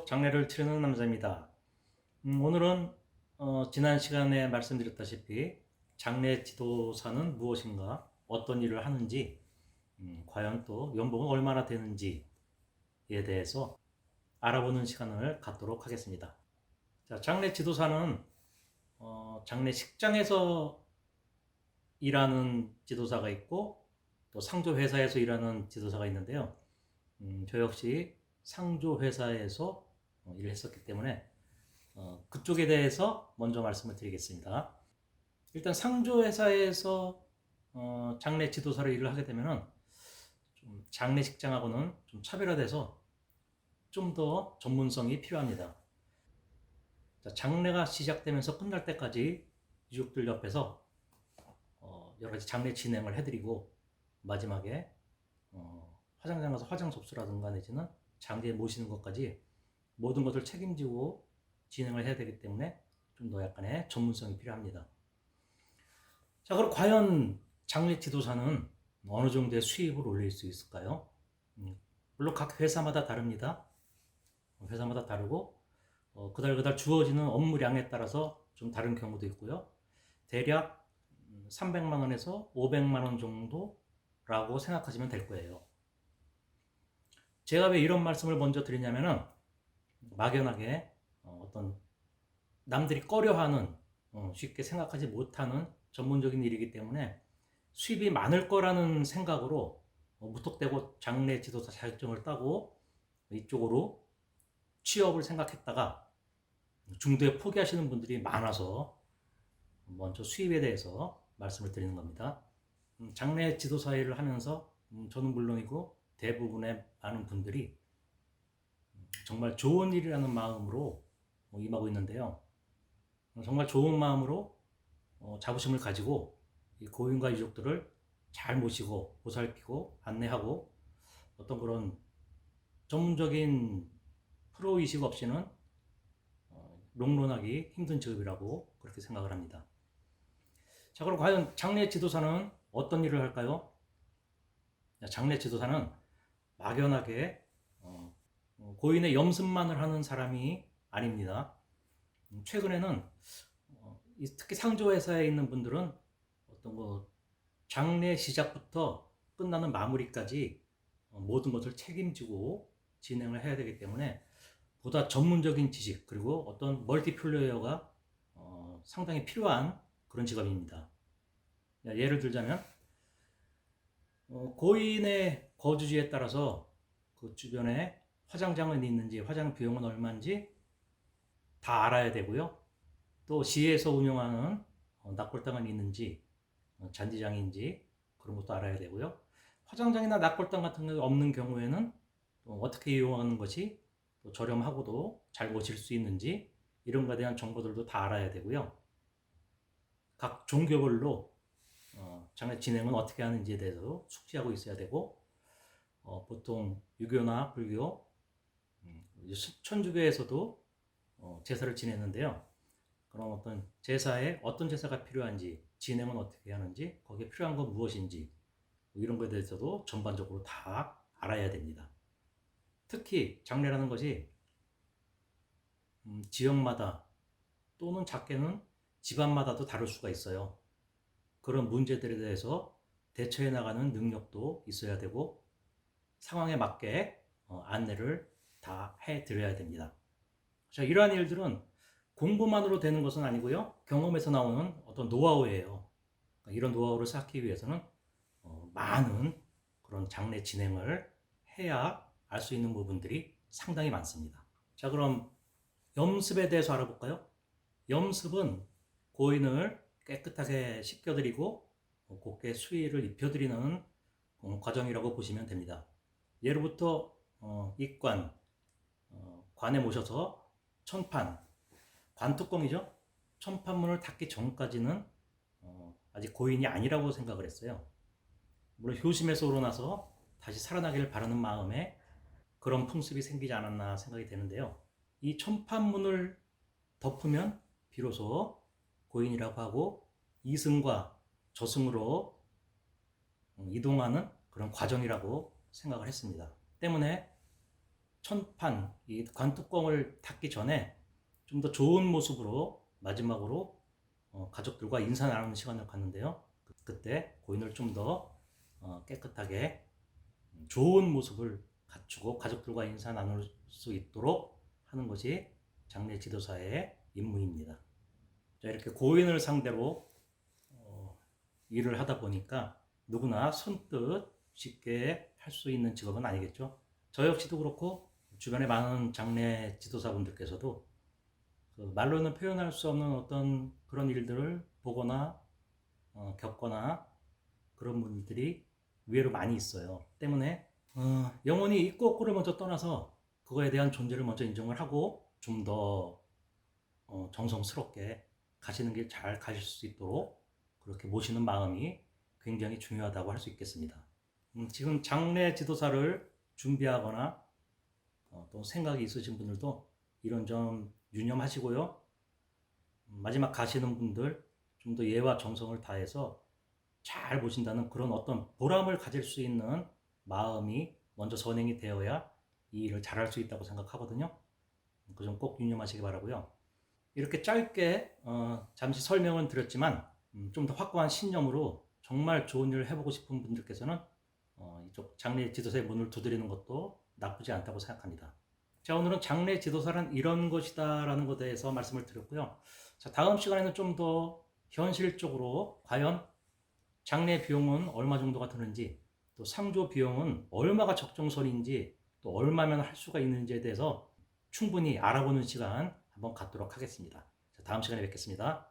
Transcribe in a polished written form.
장례를 치르는 남자입니다. 오늘은 지난 시간에 말씀드렸다시피 장례 지도사는 무엇인가, 어떤 일을 하는지, 과연 또 연봉은 얼마나 되는지에 대해서 알아보는 시간을 갖도록 하겠습니다. 자, 장례 지도사는 장례식장에서 일하는 지도사가 있고 또 상조회사에서 일하는 지도사가 있는데요. 저 역시 상조회사에서 일을 했었기 때문에 그쪽에 대해서 먼저 말씀을 드리겠습니다. 일단 상조회사에서 장례 지도사로 일을 하게 되면은 좀 장례식장하고는 좀 차별화돼서 좀 더 전문성이 필요합니다. 자, 장례가 시작되면서 끝날 때까지 유족들 옆에서 여러 가지 장례 진행을 해드리고 마지막에 화장장 가서 화장 접수라든가 내지는 장례에 모시는 것까지 모든 것을 책임지고 진행을 해야 되기 때문에 좀 더 약간의 전문성이 필요합니다. 자, 그럼 과연 장례 지도사는 어느 정도의 수입을 올릴 수 있을까요? 물론 각 회사마다 다릅니다. 회사마다 다르고 그달 주어지는 업무량에 따라서 좀 다른 경우도 있고요. 대략 300만 원에서 500만 원 정도라고 생각하시면 될 거예요. 제가 왜 이런 말씀을 먼저 드리냐면은 막연하게 어떤 남들이 꺼려하는 쉽게 생각하지 못하는 전문적인 일이기 때문에 수입이 많을 거라는 생각으로 무턱대고 장례 지도사 자격증을 따고 이쪽으로 취업을 생각했다가 중도에 포기하시는 분들이 많아서 먼저 수입에 대해서 말씀을 드리는 겁니다. 장례 지도사 일을 하면서 저는 물론이고 대부분의 많은 분들이 정말 좋은 일이라는 마음으로 임하고 있는데요. 정말 좋은 마음으로 자부심을 가지고 이 고인과 유족들을 잘 모시고 보살피고 안내하고 어떤 그런 전문적인 프로의식 없이는 롱런하기 힘든 직업이라고 그렇게 생각을 합니다. 자, 그럼 과연 장례 지도사는 어떤 일을 할까요? 장례 지도사는 막연하게 고인의 염습만을 하는 사람이 아닙니다. 최근에는 특히 상조회사에 있는 분들은 어떤 장례 시작부터 끝나는 마무리까지 모든 것을 책임지고 진행을 해야 되기 때문에 보다 전문적인 지식 그리고 어떤 멀티플레이어가 상당히 필요한 그런 직업입니다. 예를 들자면 고인의 거주지에 따라서 그 주변에 화장장은 있는지 화장 비용은 얼마인지 다 알아야 되고요. 또 시에서 운영하는 낙골당은 있는지 잔디장인지 그런 것도 알아야 되고요. 화장장이나 낙골당 같은 게 없는 경우에는 어떻게 이용하는 것이 또 저렴하고도 잘 모실 수 있는지 이런 것에 대한 정보들도 다 알아야 되고요. 각 종교별로 장례 진행은 어떻게 하는지에 대해서도 숙지하고 있어야 되고 보통 유교나 불교, 천주교에서도 제사를 지내는데요. 그럼 어떤 제사에 어떤 제사가 필요한지 진행은 어떻게 하는지 거기에 필요한 건 무엇인지 이런 것에 대해서도 전반적으로 다 알아야 됩니다. 특히 장례라는 것이 지역마다 또는 작게는 집안마다도 다를 수가 있어요. 그런 문제들에 대해서 대처해 나가는 능력도 있어야 되고 상황에 맞게 안내를 다 해드려야 됩니다. 자, 이러한 일들은 공부만으로 되는 것은 아니고요. 경험에서 나오는 어떤 노하우예요. 이런 노하우를 쌓기 위해서는 많은 그런 장례 진행을 해야 알 수 있는 부분들이 상당히 많습니다. 자, 그럼 염습에 대해서 알아볼까요? 염습은 고인을 깨끗하게 씻겨드리고 곱게 수의를 입혀드리는 과정이라고 보시면 됩니다. 예로부터 입관, 관에 모셔서 천판, 관뚜껑이죠. 천판문을 닫기 전까지는 아직 고인이 아니라고 생각을 했어요. 물론 효심에서 우러나서 다시 살아나기를 바라는 마음에 그런 풍습이 생기지 않았나 생각이 되는데요. 이 천판문을 덮으면 비로소 고인이라고 하고 이승과 저승으로 이동하는 그런 과정이라고 생각을 했습니다. 때문에 천판, 이 관뚜껑을 닫기 전에 좀 더 좋은 모습으로 마지막으로 가족들과 인사 나누는 시간을 갖는데요. 그때 고인을 좀 더 깨끗하게 좋은 모습을 갖추고 가족들과 인사 나눌 수 있도록 하는 것이 장례 지도사의 임무입니다. 자, 이렇게 고인을 상대로 일을 하다 보니까 누구나 손뜻 쉽게 할 수 있는 직업은 아니겠죠. 저 역시도 그렇고 주변에 많은 장례 지도사분들께서도 그 말로는 표현할 수 없는 어떤 그런 일들을 보거나 겪거나 그런 분들이 의외로 많이 있어요. 때문에 영혼이 있고 없고를 먼저 떠나서 그거에 대한 존재를 먼저 인정을 하고 좀 더 정성스럽게 가시는 길 잘 가실 수 있도록 그렇게 모시는 마음이 굉장히 중요하다고 할 수 있겠습니다. 지금 장례 지도사를 준비하거나 또 생각이 있으신 분들도 이런 점 유념하시고요. 마지막 가시는 분들 좀 더 예와 정성을 다해서 잘 보신다는 그런 어떤 보람을 가질 수 있는 마음이 먼저 선행이 되어야 이 일을 잘할 수 있다고 생각하거든요. 그 점 꼭 유념하시기 바라고요. 이렇게 짧게 잠시 설명은 드렸지만 좀 더 확고한 신념으로 정말 좋은 일을 해보고 싶은 분들께서는 이쪽 장례 지도사의 문을 두드리는 것도 나쁘지 않다고 생각합니다. 자, 오늘은 장례 지도사란 이런 것이다 라는 것에 대해서 말씀을 드렸고요. 자, 다음 시간에는 좀 더 현실적으로 과연 장례 비용은 얼마 정도가 드는지, 또 상조 비용은 얼마가 적정선인지, 또 얼마면 할 수가 있는지에 대해서 충분히 알아보는 시간 한번 갖도록 하겠습니다. 자, 다음 시간에 뵙겠습니다.